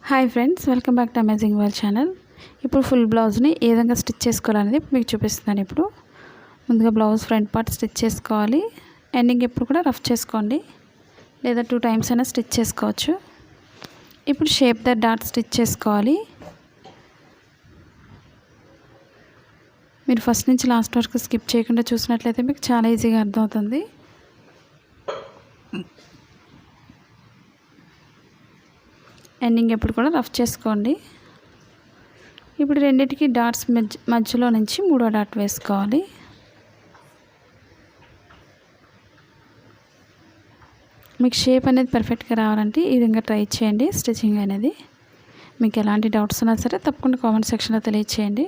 Hi friends, welcome back to amazing world channel. ఇప్పుడు full బ్లౌజ్ని ఏ విధంగా స్టిచ్ చేసుకోవాలనేది మీకు చూపిస్తున్నాను. ఇప్పుడు ముందుగా బ్లౌజ్ ఫ్రంట్ పార్ట్ స్టిచ్ చేసుకోవాలి. ఎండింగ్ ఎప్పుడు కూడా రఫ్ చేసుకోండి, లేదా 2 టైమ్స్ అయినా స్టిచ్ చేసుకోవచ్చు. ఇప్పుడు షేప్ ద డాట్ స్టిచ్ చేసుకోవాలి. మీరు ఫస్ట్ నుంచి లాస్ట్ వరకు స్కిప్ చేయకుండా చూసినట్లయితే మీకు చాలా ఈజీగా అర్థమవుతుంది. ఎండింగ్ ఎప్పుడు కూడా రఫ్ చేసుకోండి. ఇప్పుడు రెండింటికి డాట్స్ మధ్యలో నుంచి 3వ డాట్ వేసుకోవాలి. మీకు షేప్ అనేది పర్ఫెక్ట్గా రావాలంటే ఈ విధంగా ట్రై చేయండి. స్టిచ్చింగ్ అనేది మీకు ఎలాంటి డౌట్స్ ఉన్నా సరే తప్పకుండా కామెంట్ సెక్షన్లో తెలియచేయండి.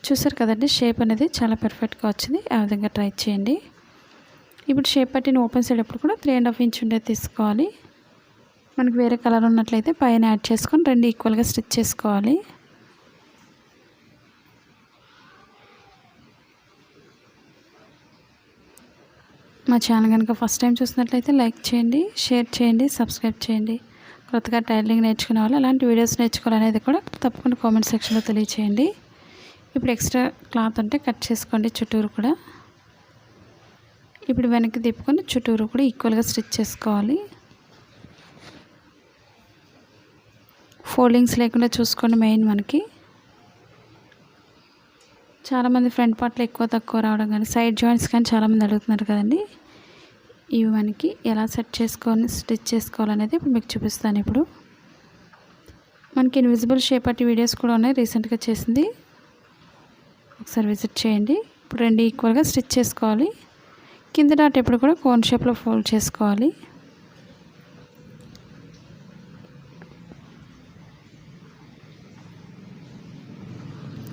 చూసారు కదండి, షేప్ అనేది చాలా పర్ఫెక్ట్గా వచ్చింది. ఆ విధంగా ట్రై చేయండి. ఇప్పుడు షేప్ పట్టిన ఓపెన్ సైడ్ ఎప్పుడు కూడా 3.5 ఇంచ్ ఉండేది తీసుకోవాలి. మనకు వేరే కలర్ ఉన్నట్లయితే పైన యాడ్ చేసుకొని 2 ఈక్వల్గా స్టిచ్ చేసుకోవాలి. మా ఛానల్ కనుక ఫస్ట్ టైం చూసినట్లయితే లైక్ చేయండి, షేర్ చేయండి, సబ్స్క్రైబ్ చేయండి. కొత్తగా టైలరింగ్ నేర్చుకునే వాళ్ళు అలాంటి వీడియోస్ నేర్చుకోవాలనేది కూడా తప్పకుండా కామెంట్ సెక్షన్లో తెలియచేయండి. ఇప్పుడు ఎక్స్ట్రా క్లాత్ ఉంటే కట్ చేసుకోండి చుట్టూరు కూడా. ఇప్పుడు వెనక్కి తిప్పుకొని చుట్టూరు కూడా ఈక్వల్గా స్టిచ్ చేసుకోవాలి. ఫోల్డింగ్స్ లేకుండా చూసుకోండి. మెయిన్ మనకి చాలామంది ఫ్రంట్ పార్ట్లో ఎక్కువ తక్కువ రావడం కానీ సైడ్ జాయింట్స్ కానీ చాలామంది అడుగుతున్నారు కదండి. ఇవి మనకి ఎలా సెట్ చేసుకొని స్టిచ్ చేసుకోవాలనేది ఇప్పుడు మీకు చూపిస్తాను. ఇప్పుడు మనకి ఇన్విజిబుల్ షేప్ పట్టి వీడియోస్ కూడా ఉన్నాయి, రీసెంట్గా చేసింది, ఒకసారి విజిట్ చేయండి. ఇప్పుడు 2 ఈక్వల్గా స్టిచ్ చేసుకోవాలి. కింద డాట్ ఎప్పుడు కూడా కోన్ షేప్లో ఫోల్డ్ చేసుకోవాలి.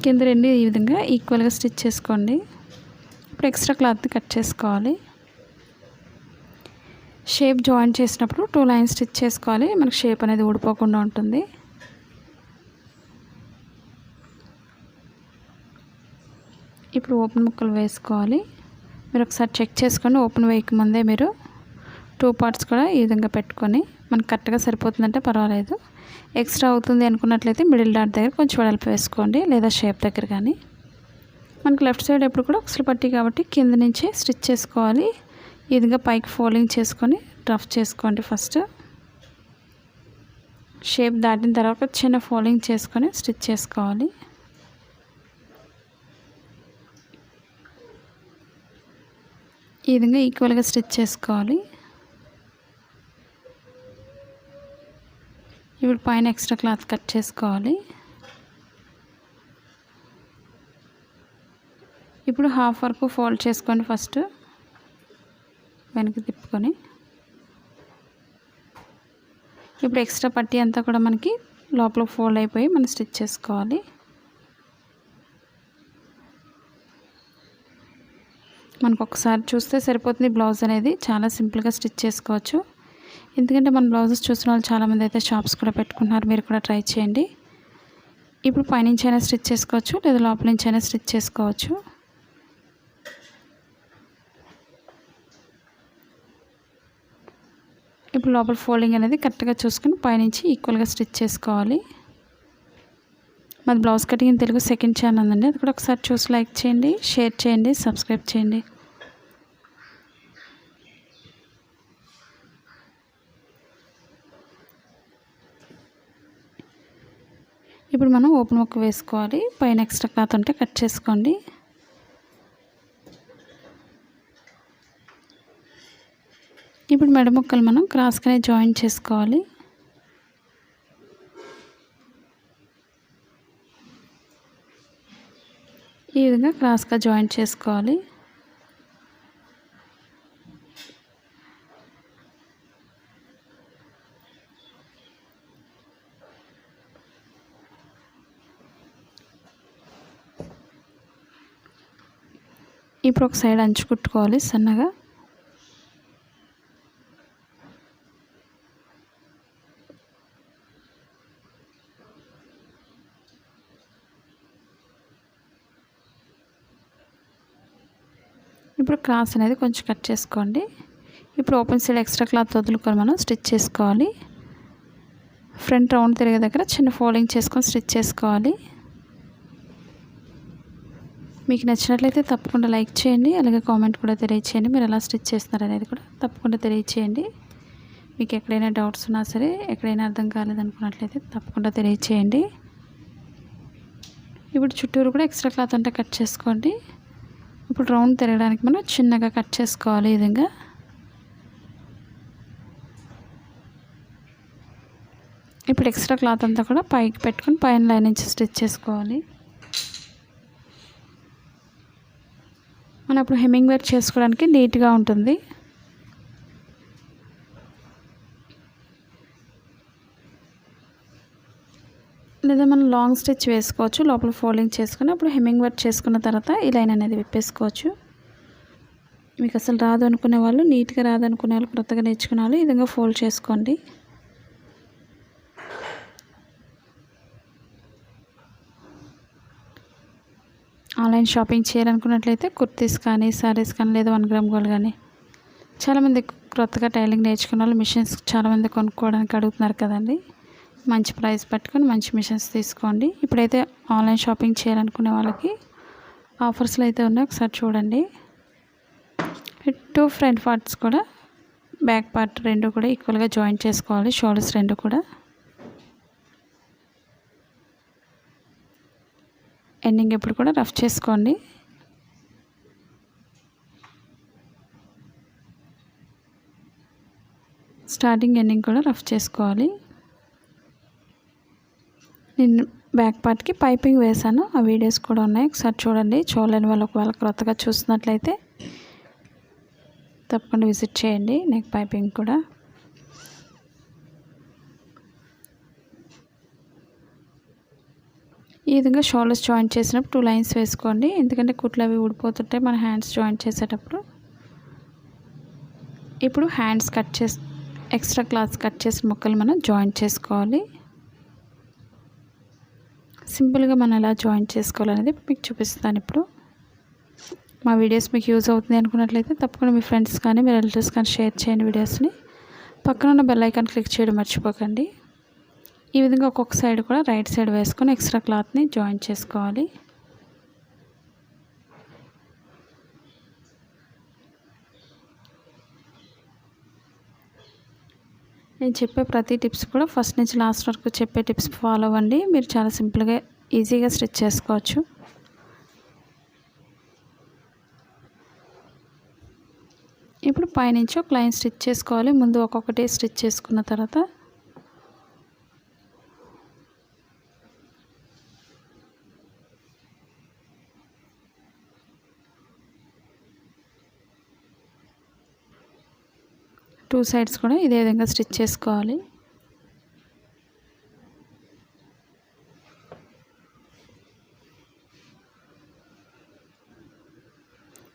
కింద 2 ఈ విధంగా ఈక్వల్గా స్టిచ్ చేసుకోండి. ఇప్పుడు ఎక్స్ట్రా క్లాత్ని కట్ చేసుకోవాలి. షేప్ జాయిన్ చేసినప్పుడు 2 లైన్స్ స్టిచ్ చేసుకోవాలి. మనకు షేప్ అనేది ఊడిపోకుండా ఉంటుంది. ఇప్పుడు ఓపెన్ ముక్కలు వేసుకోవాలి. మీరు ఒకసారి చెక్ చేసుకోండి. ఓపెన్ వేయకముందే మీరు 2 పార్ట్స్ కూడా ఈ విధంగా పెట్టుకొని మనకు కరెక్ట్గా సరిపోతుందంటే పర్వాలేదు. ఎక్స్ట్రా అవుతుంది అనుకున్నట్లయితే మిడిల్ డాట్ దగ్గర కొంచెం వెడల్పు వేసుకోండి, లేదా షేప్ దగ్గర కానీ. మనకు లెఫ్ట్ సైడ్ ఎప్పుడు కూడా ఉక్సులు పట్టి కాబట్టి కింద నుంచి స్టిచ్ చేసుకోవాలి. ఈ విధంగా పైకి ఫోల్డింగ్ చేసుకొని రఫ్ చేసుకోండి. ఫస్ట్ షేప్ దాటిన తర్వాత చిన్న ఫోల్డింగ్ చేసుకొని స్టిచ్ చేసుకోవాలి. ఈ విధంగా ఈక్వల్గా స్టిచ్ చేసుకోవాలి. ఇప్పుడు పైన ఎక్స్ట్రా క్లాత్ కట్ చేసుకోవాలి. ఇప్పుడు హాఫ్ వరకు ఫోల్డ్ చేసుకోండి. ఫస్ట్ వెనక్కి తిప్పుకొని ఇప్పుడు ఎక్స్ట్రా పట్టీ అంతా కూడా మనకి లోపల ఫోల్డ్ అయిపోయి మనం స్టిచ్ చేసుకోవాలి. మనకు ఒకసారి చూస్తే సరిపోతుంది. బ్లౌజ్ అనేది చాలా సింపుల్గా స్టిచ్ చేసుకోవచ్చు. ఎందుకంటే మన బ్లౌజెస్ చూసిన వాళ్ళు చాలామంది అయితే షాప్స్ కూడా పెట్టుకుంటున్నారు. మీరు కూడా ట్రై చేయండి. ఇప్పుడు పైనుంచి అయినా స్టిచ్ చేసుకోవచ్చు, లేదా లోపల నుంచి అయినా స్టిచ్ చేసుకోవచ్చు. ఇప్పుడు లోపల ఫోల్డింగ్ అనేది కరెక్ట్గా చూసుకుని పైనుంచి ఈక్వల్గా స్టిచ్ చేసుకోవాలి. మాది blouse cutting in Telugu second channel ఉందండి, అది కూడా ఒకసారి చూసి లైక్ చేయండి, షేర్ చేయండి, సబ్స్క్రైబ్ చేయండి. ఇప్పుడు మనం ఓపెన్ ముక్క వేసుకోవాలి. పైన ఎక్స్ట్రా క్లాత్ ఉంటే కట్ చేసుకోండి. ఇప్పుడు మెడ ముక్కలు మనం క్రాస్గానే జాయిన్ చేసుకోవాలి. ఈ విధంగా క్రాస్గా జాయిన్ చేసుకోవాలి. ఇప్పుడు ఒక సైడ్ అంచు కుట్టుకోవాలి సన్నగా. ఇప్పుడు క్రాస్ అనేది కొంచెం కట్ చేసుకోండి. ఇప్పుడు ఓపెన్ సైడ్ ఎక్స్ట్రా క్లాత్ వదులుకొని మనం స్టిచ్ చేసుకోవాలి. ఫ్రంట్ రౌండ్ తిరిగే దగ్గర చిన్న ఫోల్డింగ్ చేసుకొని స్టిచ్ చేసుకోవాలి. మీకు నచ్చినట్లయితే తప్పకుండా లైక్ చేయండి, అలాగే కామెంట్ కూడా తెలియచేయండి. మీరు ఎలా స్టిచ్ చేస్తున్నారు అనేది కూడా తప్పకుండా తెలియచేయండి. మీకు ఎక్కడైనా డౌట్స్ ఉన్నా సరే, ఎక్కడైనా అర్థం కాలేదనుకున్నట్లయితే తప్పకుండా తెలియచేయండి. ఇప్పుడు చుట్టూరు కూడా ఎక్స్ట్రా క్లాత్ అంతా కట్ చేసుకోండి. ఇప్పుడు రౌండ్ తిరగడానికి మనం చిన్నగా కట్ చేసుకోవాలి. ఈ విధంగా ఇప్పుడు ఎక్స్ట్రా క్లాత్ అంతా కూడా పైకి పెట్టుకొని పైన లైన్ నుంచి స్టిచ్ చేసుకోవాలి. మనం అప్పుడు హెమ్మింగ్ వర్క్ చేసుకోవడానికి నీట్గా ఉంటుంది. లేదా మనం లాంగ్ స్టిచ్ వేసుకోవచ్చు, లోపల ఫోల్డింగ్ చేసుకుని అప్పుడు హెమ్మింగ్ వర్క్ చేసుకున్న తర్వాత ఈ లైన్ అనేది విప్పేసుకోవచ్చు. మీకు అసలు రాదు అనుకునే వాళ్ళు, నీట్గా రాదు అనుకునే వాళ్ళు, కొత్తగా నేర్చుకునే వాళ్ళు ఈ విధంగా ఫోల్డ్ చేసుకోండి. ఆన్లైన్ షాపింగ్ చేయాలనుకున్నట్లయితే కుర్తీస్ కానీ, సారీస్ కానీ, లేదా 1 గ్రామ్ గోల్డ్ కానీ, చాలామంది కొత్తగా టైలింగ్ నేర్చుకున్న వాళ్ళు మిషన్స్ చాలామంది కొనుక్కోవడానికి అడుగుతున్నారు కదండి. మంచి ప్రైస్ పెట్టుకొని మంచి మిషన్స్ తీసుకోండి. ఇప్పుడైతే ఆన్లైన్ షాపింగ్ చేయాలనుకునే వాళ్ళకి ఆఫర్స్లో అయితే ఉన్నాయి, ఒకసారి చూడండి. 2 ఫ్రంట్ పార్ట్స్ కూడా, బ్యాక్ పార్ట్ రెండు కూడా ఈక్వల్గా జాయింట్ చేసుకోవాలి. షోల్డర్స్ రెండు కూడా ఎండింగ్ ఎప్పుడు కూడా రఫ్ చేసుకోండి. స్టార్టింగ్ ఎండింగ్ కూడా రఫ్ చేసుకోవాలి. నేను బ్యాక్ పార్ట్కి పైపింగ్ వేసాను, ఆ వీడియోస్ కూడా ఉన్నాయి, ఒకసారి చూడండి. చూడలేని వాళ్ళు ఒకవేళ కొత్తగా చూస్తున్నట్లయితే తప్పకుండా విజిట్ చేయండి. నెక్ పైపింగ్ కూడా ఈ విధంగా షోల్డర్స్ జాయింట్ చేసినప్పుడు 2 లైన్స్ వేసుకోండి. ఎందుకంటే కుట్లు అవి ఊడిపోతుంటాయి మన హ్యాండ్స్ జాయింట్ చేసేటప్పుడు. ఇప్పుడు హ్యాండ్స్ కట్ చేసి ఎక్స్ట్రా క్లాత్స్ కట్ చేసిన ముక్కలు మనం జాయింట్ చేసుకోవాలి. సింపుల్గా మనం ఎలా జాయింట్ చేసుకోవాలనేది మీకు చూపిస్తాను. ఇప్పుడు మా వీడియోస్ మీకు యూజ్ అవుతుంది అనుకున్నట్లయితే తప్పకుండా మీ ఫ్రెండ్స్ కానీ, మీ రిలేటివ్స్ కానీ షేర్ చేయండి వీడియోస్ని. పక్కన ఉన్న బెల్ ఐకాన్ క్లిక్ చేయడం మర్చిపోకండి. ఈ విధంగా ఒక్కొక్క సైడ్ కూడా రైట్ సైడ్ వేసుకొని ఎక్స్ట్రా క్లాత్ని జాయింట్ చేసుకోవాలి. నేను చెప్పే ప్రతి టిప్స్ కూడా ఫస్ట్ నుంచి లాస్ట్ వరకు చెప్పే టిప్స్ ఫాలో అవ్వండి. మీరు చాలా సింపుల్గా ఈజీగా స్టిచ్ చేసుకోవచ్చు. ఇప్పుడు పైనుంచి ఒక లైన్ స్టిచ్ చేసుకోవాలి. ముందు ఒక్కొక్కటి స్టిచ్ చేసుకున్న తర్వాత టూ సైడ్స్ కూడా ఇదే విధంగా స్టిచ్ చేసుకోవాలి.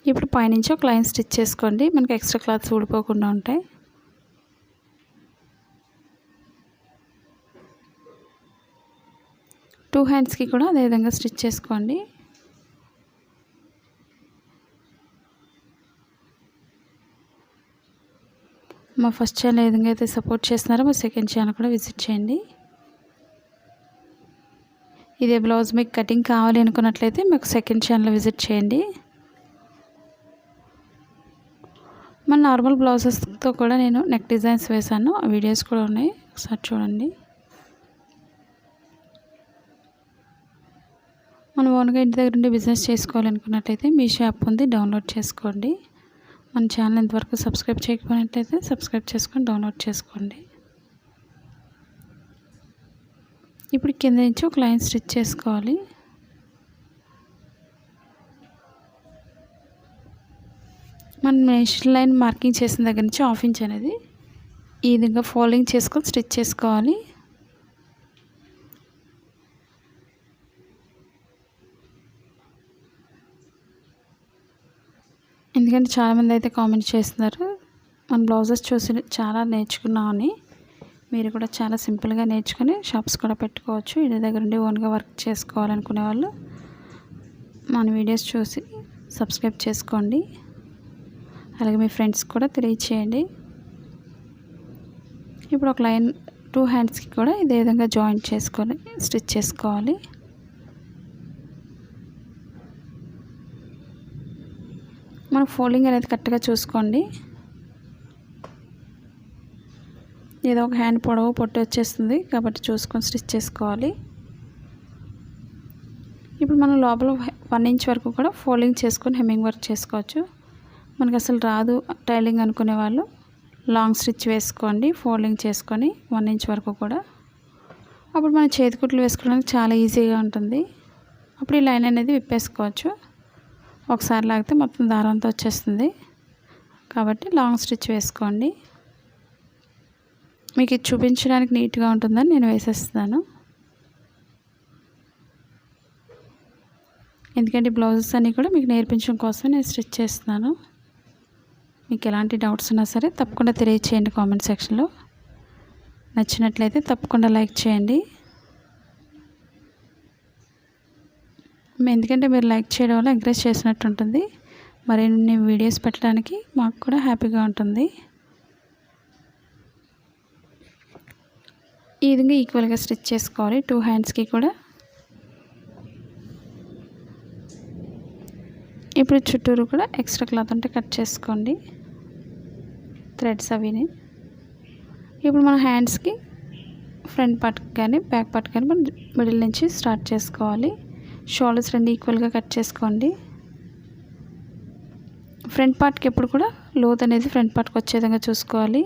ఇప్పుడు పైనుంచి ఒక లైన్ స్టిచ్ చేసుకోండి, మనకి ఎక్స్ట్రా క్లాత్స్ ఊడిపోకుండా ఉంటాయి. టూ హ్యాండ్స్కి కూడా అదే విధంగా స్టిచ్ చేసుకోండి. మా ఫస్ట్ ఛానల్ ఏ విధంగా అయితే సపోర్ట్ చేస్తున్నారో మా సెకండ్ ఛానల్ కూడా విజిట్ చేయండి. ఇదే బ్లౌజ్ మీకు కటింగ్ కావాలి అనుకున్నట్లయితే మీకు సెకండ్ ఛానల్ విజిట్ చేయండి. మన నార్మల్ బ్లౌజెస్తో కూడా నేను నెక్ డిజైన్స్ వేశాను, ఆ వీడియోస్ కూడా ఉన్నాయి, ఒకసారి చూడండి. మనం ఓన్గా ఇంటి దగ్గర ఉండి బిజినెస్ చేసుకోవాలనుకున్నట్లయితే మీ షాప్ ఉంది, డౌన్లోడ్ చేసుకోండి. మన ఛానల్ ఇంతవరకు సబ్స్క్రైబ్ చేయకపోయినట్లయితే సబ్స్క్రైబ్ చేసుకొని డౌన్లోడ్ చేసుకోండి. ఇప్పుడు కింద నుంచి ఒక లైన్ స్టిచ్ చేసుకోవాలి. మనం నెక్స్ట్ లైన్ మార్కింగ్ చేసిన దగ్గర నుంచి 1/2 ఇంచ్ అనేది ఈ విధంగా ఫోల్డింగ్ చేసుకొని స్టిచ్ చేసుకోవాలి. ఎందుకంటే చాలామంది అయితే కామెంట్ చేస్తున్నారు మన బ్లౌజెస్ చూసి చాలా నేర్చుకున్నామని. మీరు కూడా చాలా సింపుల్గా నేర్చుకొని షాప్స్ కూడా పెట్టుకోవచ్చు. ఇంటి దగ్గర ఉండి ఓన్గా వర్క్ చేసుకోవాలనుకునే వాళ్ళు మన వీడియోస్ చూసి సబ్స్క్రైబ్ చేసుకోండి. అలాగే మీ ఫ్రెండ్స్ కూడా తెలియచేయండి. ఇప్పుడు ఒక లైన్ 2 హ్యాండ్స్కి కూడా ఇదే విధంగా జాయింట్ చేసుకొని స్టిచ్ చేసుకోవాలి. మనం ఫోల్డింగ్ అనేది కరెక్ట్గా చూసుకోండి. ఏదో ఒక హ్యాండ్ పొడవు పొట్టి వచ్చేస్తుంది కాబట్టి చూసుకొని స్టిచ్ చేసుకోవాలి. ఇప్పుడు మనం లోపల 1 ఇంచ్ వరకు కూడా ఫోల్డింగ్ చేసుకొని హెమ్మింగ్ వర్క్ చేసుకోవచ్చు. మనకు అసలు రాదు టైలింగ్ అనుకునే వాళ్ళు లాంగ్ స్టిచ్ వేసుకోండి ఫోల్డింగ్ చేసుకొని 1 ఇంచ్ వరకు కూడా. అప్పుడు మన చేతి కుట్లు వేసుకోవడానికి చాలా ఈజీగా ఉంటుంది. అప్పుడు ఈ లైన్ అనేది విప్పేసుకోవచ్చు. ఒకసారి లాగితే మొత్తం దారం అంతా వచ్చేస్తుంది కాబట్టి లాంగ్ స్టిచ్ వేసుకోండి. మీకు ఇది చూపించడానికి నీట్గా ఉంటుందని నేను వేసేస్తున్నాను. ఎందుకంటే బ్లౌజెస్ అన్నీ కూడా మీకు నేర్పించడం కోసం నేను స్టిచ్ చేస్తున్నాను. మీకు ఎలాంటి డౌట్స్ ఉన్నా సరే తప్పకుండా తెలియచేయండి కామెంట్ సెక్షన్లో. నచ్చినట్లయితే తప్పకుండా లైక్ చేయండి. ఎందుకంటే మీరు లైక్ చేయడం వల్ల ఎంకరేజ్ చేసినట్టు ఉంటుంది. మరిన్ని వీడియోస్ పెట్టడానికి మాకు కూడా హ్యాపీగా ఉంటుంది. ఈ విధంగా ఈక్వల్గా స్టిచ్ చేసుకోవాలి 2 హ్యాండ్స్కి కూడా. ఇప్పుడు చుట్టూరు కూడా ఎక్స్ట్రా క్లాత్ ఉంటే కట్ చేసుకోండి థ్రెడ్స్ అవిని. ఇప్పుడు మన హ్యాండ్స్కి ఫ్రంట్ పార్ట్ కానీ బ్యాక్ పార్ట్ కానీ మనం మిడిల్ నుంచి స్టార్ట్ చేసుకోవాలి. షోల్డర్స్ 2 ఈక్వల్గా కట్ చేసుకోండి. ఫ్రంట్ పార్ట్కి ఎప్పుడు కూడా లోత్ అనేది ఫ్రంట్ పార్ట్కి వచ్చే విధంగా చూసుకోవాలి.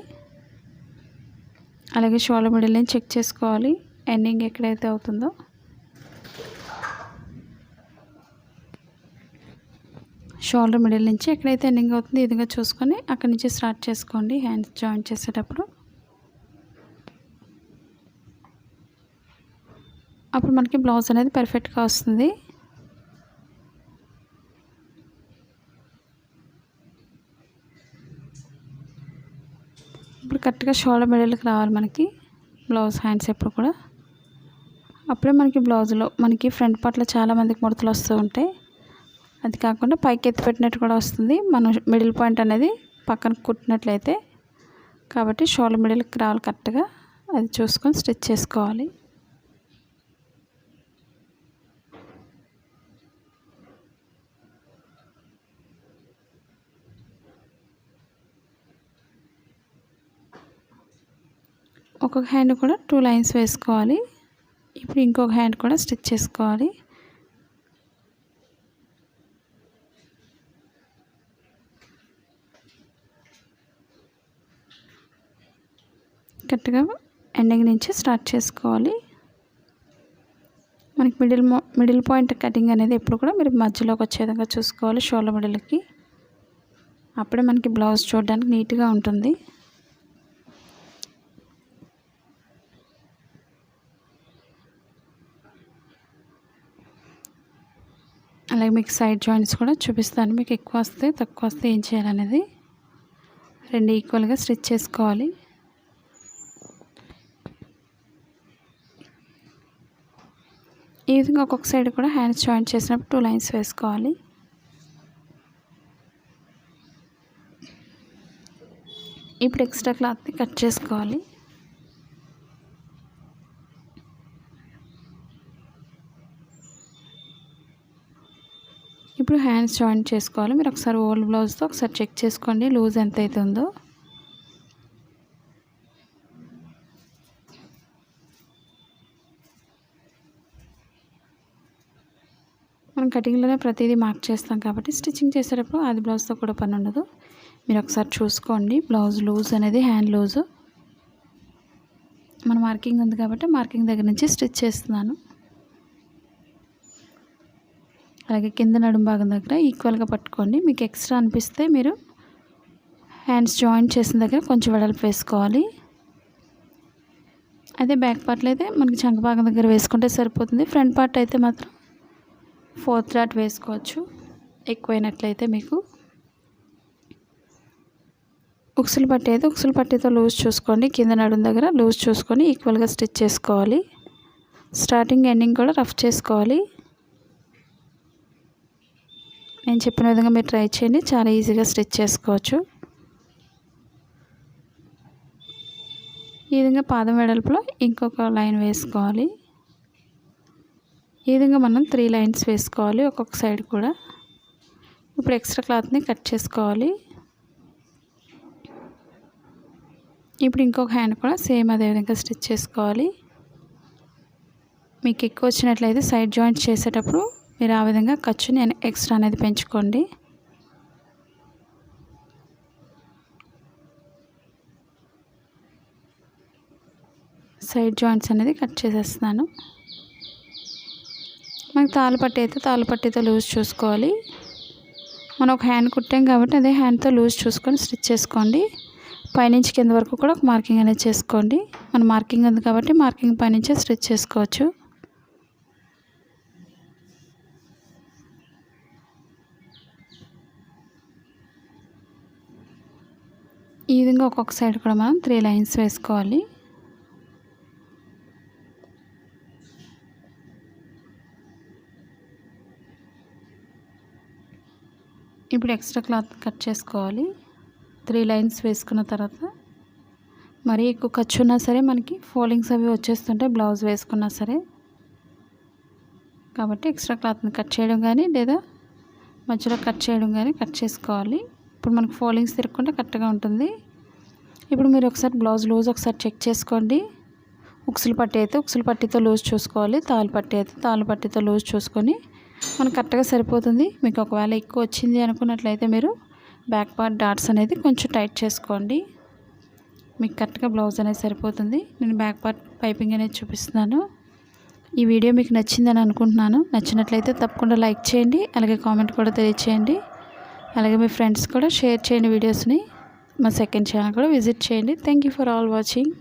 అలాగే షోల్డర్ మిడిల్ నుంచి చెక్ చేసుకోవాలి ఎండింగ్ ఎక్కడైతే అవుతుందో. షోల్డర్ మిడిల్ నుంచి ఎక్కడైతే ఎండింగ్ అవుతుందో ఈ విధంగా చూసుకొని అక్కడి నుంచి స్టార్ట్ చేసుకోండి హ్యాండ్స్ జాయిన్ చేసేటప్పుడు. అప్పుడు మనకి బ్లౌజ్ అనేది పర్ఫెక్ట్గా వస్తుంది. ఇప్పుడు కరెక్ట్గా షోల్డర్ మిడిల్కి రావాలి మనకి బ్లౌజ్ హ్యాండ్స్ ఎప్పుడు కూడా. అప్పుడే మనకి బ్లౌజ్లో మనకి ఫ్రంట్ పార్ట్లో చాలామందికి ముడతలు వస్తూ ఉంటాయి. అది కాకుండా పైకి ఎత్తి పెట్టినట్టు కూడా వస్తుంది మనం మిడిల్ పాయింట్ అనేది పక్కన కుట్టినట్లయితే. కాబట్టి షోల్డర్ మిడిల్కి రావాలి కరెక్ట్గా, అది చూసుకొని స్టిచ్ చేసుకోవాలి. ఒక్కొక్క హ్యాండ్ కూడా 2 లైన్స్ వేసుకోవాలి. ఇప్పుడు ఇంకొక హ్యాండ్ కూడా స్టిచ్ చేసుకోవాలి. కరెక్ట్గా ఎండింగ్ నుంచి స్టార్ట్ చేసుకోవాలి. మనకి మిడిల్ పాయింట్ కటింగ్ అనేది ఎప్పుడు కూడా మీరు మధ్యలోకి వచ్చే విధంగా చూసుకోవాలి షోల్డర్ మిడిల్కి. అప్పుడే మనకి బ్లౌజ్ చూడడానికి నీట్గా ఉంటుంది. అలాగే మీకు సైడ్ జాయింట్స్ కూడా చూపిస్తాను. మీకు ఎక్కువ వస్తే తక్కువ వస్తే ఏం చేయాలనేది 2 ఈక్వల్గా స్టిచ్ చేసుకోవాలి. ఈ విధంగా ఒక్కొక్క సైడ్ కూడా హ్యాండ్స్ జాయింట్ చేసినప్పుడు 2 లైన్స్ వేసుకోవాలి. ఇప్పుడు ఎక్స్ట్రా క్లాత్ని కట్ చేసుకోవాలి. ఇప్పుడు హ్యాండ్స్ జాయింట్ చేసుకోవాలి. మీరు ఒకసారి ఓల్డ్ బ్లౌజ్తో ఒకసారి చెక్ చేసుకోండి లూజ్ ఎంత అవుతుందో. మనం కటింగ్లోనే ప్రతిదీ మార్క్ చేస్తాం కాబట్టి స్టిచ్చింగ్ చేసేటప్పుడు అది బ్లౌజ్తో కూడా పని ఉండదు. మీరు ఒకసారి చూసుకోండి బ్లౌజ్ లూజ్ అనేది హ్యాండ్ లూజు. మన మార్కింగ్ ఉంది కాబట్టి మార్కింగ్ దగ్గర నుంచి స్టిచ్ చేస్తున్నాను. అలాగే కింద నడుము భాగం దగ్గర ఈక్వల్గా పట్టుకోండి. మీకు ఎక్స్ట్రా అనిపిస్తే మీరు హ్యాండ్స్ జాయింట్ చేసిన దగ్గర కొంచెం వెడల్పు వేసుకోవాలి. అదే బ్యాక్ పార్ట్లో అయితే మనకి చంక భాగం దగ్గర వేసుకుంటే సరిపోతుంది. ఫ్రంట్ పార్ట్ అయితే మాత్రం 4th డాట్ వేసుకోవచ్చు ఎక్కువైనట్లయితే. మీకు ఉక్సులు పట్టి అయితే ఉక్సులు పట్టితో లూజ్ చూసుకోండి. కింద నడుము దగ్గర లూజ్ చూసుకొని ఈక్వల్గా స్టిచ్ చేసుకోవాలి. స్టార్టింగ్ ఎండింగ్ కూడా రఫ్ చేసుకోవాలి. నేను చెప్పిన విధంగా మీరు ట్రై చేయండి, చాలా ఈజీగా స్టిచ్ చేసుకోవచ్చు. ఈ విధంగా పాదం వెడల్పులో ఇంకొక లైన్ వేసుకోవాలి. ఈ విధంగా మనం 3 లైన్స్ వేసుకోవాలి ఒక్కొక్క సైడ్ కూడా. ఇప్పుడు ఎక్స్ట్రా క్లాత్ని కట్ చేసుకోవాలి. ఇప్పుడు ఇంకొక హ్యాండ్ కూడా సేమ్ అదే విధంగా స్టిచ్ చేసుకోవాలి. మీకు ఎక్కువ వచ్చినట్లయితే సైడ్ జాయింట్ చేసేటప్పుడు మీరు ఆ విధంగా ఖర్చుని ఎక్స్ట్రా అనేది పెంచుకోండి. సైడ్ జాయింట్స్ అనేది కట్ చేసేస్తున్నాను. మనకి తాళ్ళపట్టి అయితే తాళ్ళపట్టితో లూజ్ చూసుకోవాలి. మనం ఒక హ్యాండ్ కుట్టాం కాబట్టి అదే హ్యాండ్తో లూజ్ చూసుకొని స్టిచ్ చేసుకోండి. పైనుంచి కింద వరకు కూడా ఒక మార్కింగ్ అనేది చేసుకోండి. మన మార్కింగ్ ఉంది కాబట్టి మార్కింగ్ పైనుంచే స్టిచ్ చేసుకోవచ్చు. ఈ విధంగా ఒక్కొక్క సైడ్ కూడా మనం 3 లైన్స్ వేసుకోవాలి. ఇప్పుడు ఎక్స్ట్రా క్లాత్ కట్ చేసుకోవాలి. 3 లైన్స్ వేసుకున్న తర్వాత మరీ ఎక్కువ ఖర్చు ఉన్నా సరే మనకి ఫోల్డింగ్స్ అవి వచ్చేస్తుంటాయి బ్లౌజ్ వేసుకున్నా సరే. కాబట్టి ఎక్స్ట్రా క్లాత్ని కట్ చేయడం కానీ లేదా మధ్యలో కట్ చేయడం కానీ కట్ చేసుకోవాలి. ఇప్పుడు మనకు ఫోల్డింగ్స్ తిరగకుండా కరెక్ట్గా ఉంటుంది. ఇప్పుడు మీరు ఒకసారి బ్లౌజ్ లూజ్ ఒకసారి చెక్ చేసుకోండి. ఉక్సులు పట్టి అయితే ఉక్సులు పట్టితో లూజ్ చూసుకోవాలి. తాళ్ళు పట్టి అయితే తాళ్ళు పట్టితో లూజ్ చూసుకొని మనకు కరెక్ట్గా సరిపోతుంది. మీకు ఒకవేళ ఎక్కువ వచ్చింది అనుకున్నట్లయితే మీరు బ్యాక్ పార్ట్ డాట్స్ అనేది కొంచెం టైట్ చేసుకోండి. మీకు కరెక్ట్గా బ్లౌజ్ అనేది సరిపోతుంది. నేను బ్యాక్ పార్ట్ పైపింగ్ అనేది చూపిస్తున్నాను. ఈ వీడియో మీకు నచ్చిందని అనుకుంటున్నాను. నచ్చినట్లయితే తప్పకుండా లైక్ చేయండి. అలాగే కామెంట్ కూడా తెలియచేయండి. అలాగే మీ ఫ్రెండ్స్ కూడా షేర్ చేయండి వీడియోస్ని. మా సెకండ్ ఛానల్ కూడా విజిట్ చేయండి. Thank you for all watching.